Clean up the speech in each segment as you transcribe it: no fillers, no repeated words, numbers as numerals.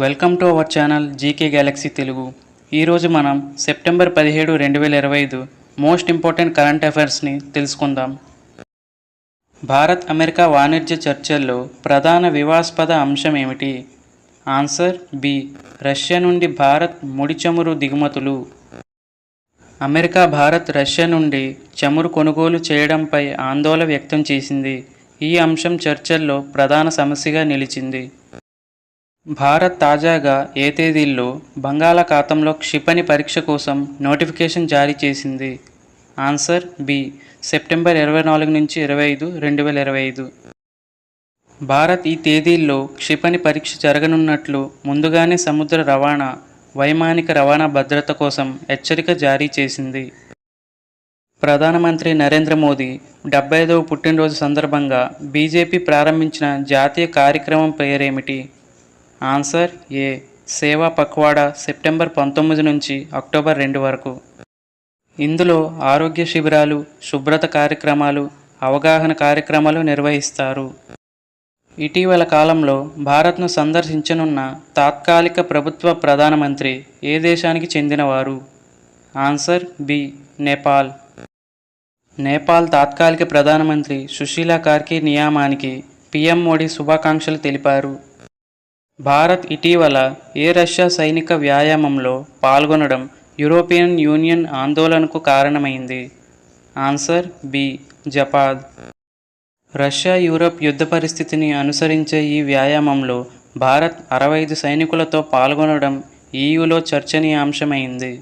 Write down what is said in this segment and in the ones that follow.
Welcome to our channel GK Galaxy Telugu. ఈరోజు మనం September 17, 2025 most important current అఫైర్స్ని తెలుసుకుందాం. Bharat America వాణిజ్య చర్చల్లో ప్రధాన వివాదాస్పద అంశం ఏమిటి? Answer B. రష్యా నుండి భారత్ ముడి చమురు దిగుమతులు. అమెరికా రష్యా నుండి చమురు కొనుగోలు చేయడంపై ఆందోళన వ్యక్తం చేసింది. ఈ అంశం చర్చల్లో ప్రధాన సమస్యగా నిలిచింది. భారత్ తాజాగా ఏ తేదీల్లో బంగాళాఖాతంలో క్షిపణి పరీక్ష కోసం నోటిఫికేషన్ జారీ చేసింది? Answer B. సెప్టెంబర్ 24 నుంచి 25, 2025. భారత్ ఈ తేదీల్లో క్షిపణి పరీక్ష జరగనున్నట్లు ముందుగానే సముద్ర రవాణా, వైమానిక రవాణా భద్రత కోసం హెచ్చరిక జారీ చేసింది. ప్రధానమంత్రి నరేంద్ర మోదీ 75వ పుట్టినరోజు సందర్భంగా బీజేపీ ప్రారంభించిన జాతీయ కార్యక్రమం పేరేమిటి? ఆన్సర్ ఏ. సేవా పఖ్వాడా, సెప్టెంబర్ 19 నుంచి అక్టోబర్ 2 వరకు. ఇందులో ఆరోగ్య శిబిరాలు, శుభ్రత కార్యక్రమాలు, అవగాహన కార్యక్రమాలు నిర్వహిస్తారు. ఇటీవల కాలంలో భారత్ను సందర్శించనున్న తాత్కాలిక ప్రభుత్వ ప్రధానమంత్రి ఏ దేశానికి చెందినవారు? Answer B. నేపాల్. నేపాల్ తాత్కాలిక ప్రధానమంత్రి సుశీలా కార్కి నియామానికి పీఎం మోడీ శుభాకాంక్షలు తెలిపారు. భారత్ ఇటీవల ఏ రష్యా సైనిక వ్యాయామంలో పాల్గొనడం యూరోపియన్ యూనియన్ ఆందోళనకు కారణమైంది? Answer B. జపాద్. రష్యా యూరప్ యుద్ధ పరిస్థితిని అనుసరించే ఈ వ్యాయామంలో భారత్ 65 సైనికులతో పాల్గొనడం ఈయూలో చర్చనీయాంశమైంది.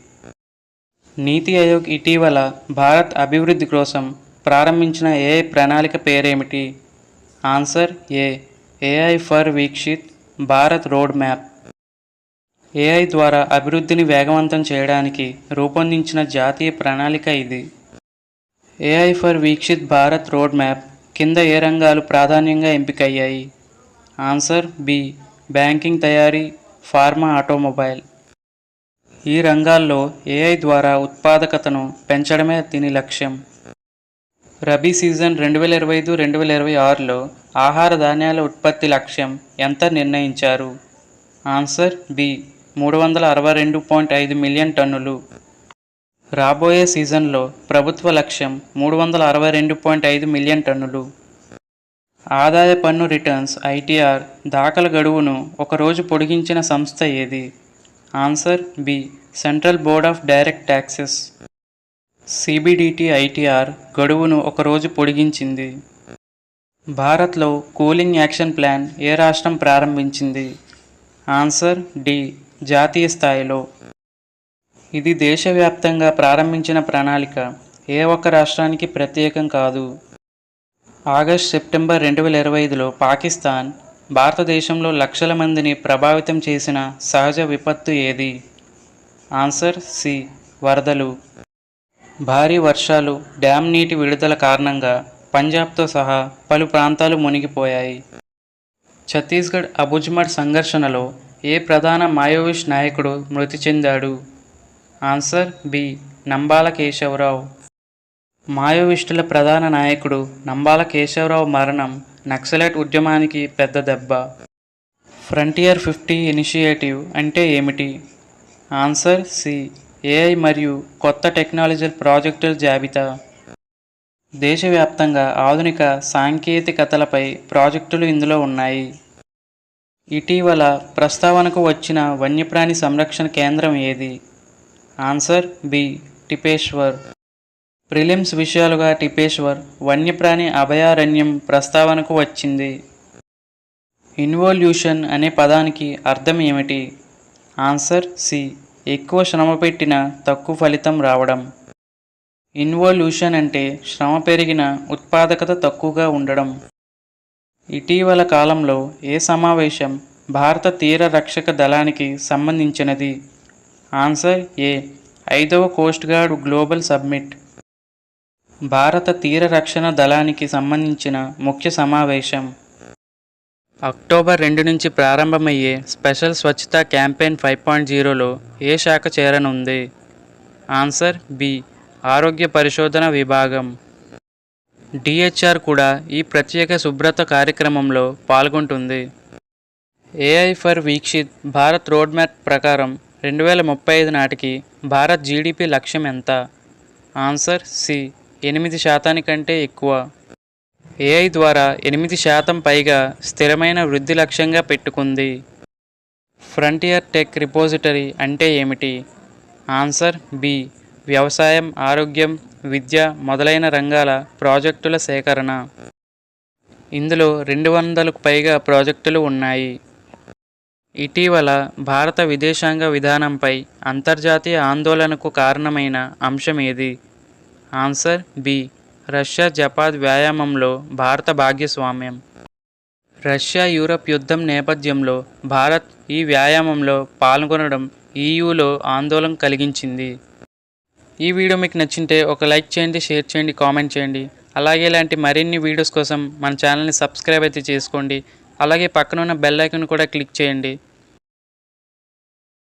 నీతి ఆయోగ్ ఇటీవల భారత్ అభివృద్ధి కోసం ప్రారంభించిన ఏఐ ప్రణాళిక పేరేమిటి? Answer A. AI for Viksit Bharat road map. AI ద్వారా అభివృద్ధిని వేగవంతం చేయడానికి రూపొందించిన జాతీయ ప్రణాళిక ఇది. AI for Viksit Bharat road map కింద ఏ రంగాలు ప్రాధాన్యంగా ఎంపికయ్యాయి? Answer B. బ్యాంకింగ్, తయారీ, ఫార్మా, ఆటోమొబైల్. ఈ రంగాల్లో ఏఐ ద్వారా ఉత్పాదకతను పెంచడమే దీని లక్ష్యం. రబీ సీజన్ 2025-2026లో ఆహార ధాన్యాల ఉత్పత్తి లక్ష్యం ఎంత నిర్ణయించారు? Answer B. 362.5 మిలియన్ టన్నులు. రాబోయే సీజన్లో ప్రభుత్వ లక్ష్యం 362.5 మిలియన్ టన్నులు. ఆదాయ పన్ను రిటర్న్స్ ఐటీఆర్ దాఖలు గడువును ఒకరోజు పొడిగించిన సంస్థ ఏది? Answer B. Central Board of Direct Taxes. CBDT ITR గడువును ఒకరోజు పొడిగించింది. భారత్లో కూలింగ్ యాక్షన్ ప్లాన్ ఏ రాష్ట్రం ప్రారంభించింది? Answer D. జాతీయ స్థాయిలో. ఇది దేశవ్యాప్తంగా ప్రారంభించిన ప్రణాళిక, ఏ ఒక్క రాష్ట్రానికి ప్రత్యేకం కాదు. ఆగస్ట్-సెప్టెంబర్ 2025లో పాకిస్తాన్ భారతదేశంలో లక్షల మందిని ప్రభావితం చేసిన సహజ విపత్తు ఏది? Answer C. వరదలు. భారీ వర్షాలు, డ్యామ్ నీటి విడుదల కారణంగా పంజాబ్తో సహా పలు ప్రాంతాలు మునిగిపోయాయి. ఛత్తీస్గఢ్ అబుజ్మడ్ సంఘర్షణలో ఏ ప్రధాన మావోయిస్ట్ నాయకుడు మృతి చెందాడు? Answer B. నంబాల కేశవరావు. మావోయిస్టుల ప్రధాన నాయకుడు నంబాల కేశవరావు మరణం నక్సలైట్ ఉద్యమానికి పెద్ద దెబ్బ. ఫ్రంటియర్ 50 ఇనిషియేటివ్ అంటే ఏమిటి? Answer C. ఏఐ మరియు కొత్త టెక్నాలజీ ప్రాజెక్టుల జాబితా. దేశవ్యాప్తంగా ఆధునిక సాంకేతికతలపై ప్రాజెక్టులు ఇందులో ఉన్నాయి. ఇటీవల ప్రస్తావనకు వచ్చిన వన్యప్రాణి సంరక్షణ కేంద్రం ఏది? Answer B. టిపేశ్వర్. ప్రిలిమ్స్ విషయాలుగా టిపేశ్వర్ వన్యప్రాణి అభయారణ్యం ప్రస్తావనకు వచ్చింది. ఇన్వోల్యూషన్ అనే పదానికి అర్థం ఏమిటి? Answer C. ఎక్కువ శ్రమ పెట్టిన తక్కువ ఫలితం రావడం. ఇన్వోల్యూషన్ అంటే శ్రమ పెరిగిన ఉత్పాదకత తక్కువగా ఉండడం. ఇటీవల కాలంలో ఏ సమావేశం భారత తీర రక్షక దళానికి సంబంధించినది? ఆన్సర్ ఏ. 5వ కోస్ట్ గార్డ్ గ్లోబల్ సమ్మిట్. భారత తీర రక్షణ దళానికి సంబంధించిన ముఖ్య సమావేశం. అక్టోబర్ 2 నుంచి ప్రారంభమయ్యే స్పెషల్ స్వచ్ఛతా క్యాంపెయిన్ 5.0లో ఏ శాఖ చేరనుంది? Answer B. ఆరోగ్య పరిశోధన విభాగం. డిహెచ్ఆర్ కూడా ఈ ప్రత్యేక శుభ్రత కార్యక్రమంలో పాల్గొంటుంది. AI for Vikshith Bharat road map ప్రకారం 2035 నాటికి భారత్ జీడిపి లక్ష్యం ఎంత? ఆన్సర్ సి 8% కంటే ఎక్కువ. ఏఐ ద్వారా 8% పైగా స్థిరమైన వృద్ధి లక్ష్యంగా పెట్టుకుంది. ఫ్రంటియర్ టెక్ రిపోజిటరీ అంటే ఏమిటి? ఆన్సర్ బి వ్యవసాయం, ఆరోగ్యం, విద్య మొదలైన రంగాల ప్రాజెక్టుల సేకరణ. ఇందులో 200కు పైగా ప్రాజెక్టులు ఉన్నాయి. ఇటీవల భారత విదేశాంగ విధానంపై అంతర్జాతీయ ఆందోళనకు కారణమైన అంశం ఏది? ఆన్సర్ బి రష్యా జపాద్ వ్యాయామంలో భారత భాగస్వామ్యం. రష్యా యూరప్ యుద్ధం నేపథ్యంలో భారత్ ఈ వ్యాయామంలో పాల్గొనడం ఈయూలో ఆందోళన కలిగించింది. ఈ వీడియో మీకు నచ్చింటే ఒక లైక్ చేయండి, షేర్ చేయండి, కామెంట్ చేయండి. అలాగే ఇలాంటి మరిన్ని వీడియోస్ కోసం మన ఛానల్ని సబ్స్క్రైబ్ అయితే చేసుకోండి. అలాగే పక్కన ఉన్న బెల్ ఐకాన్ కూడా క్లిక్ చేయండి.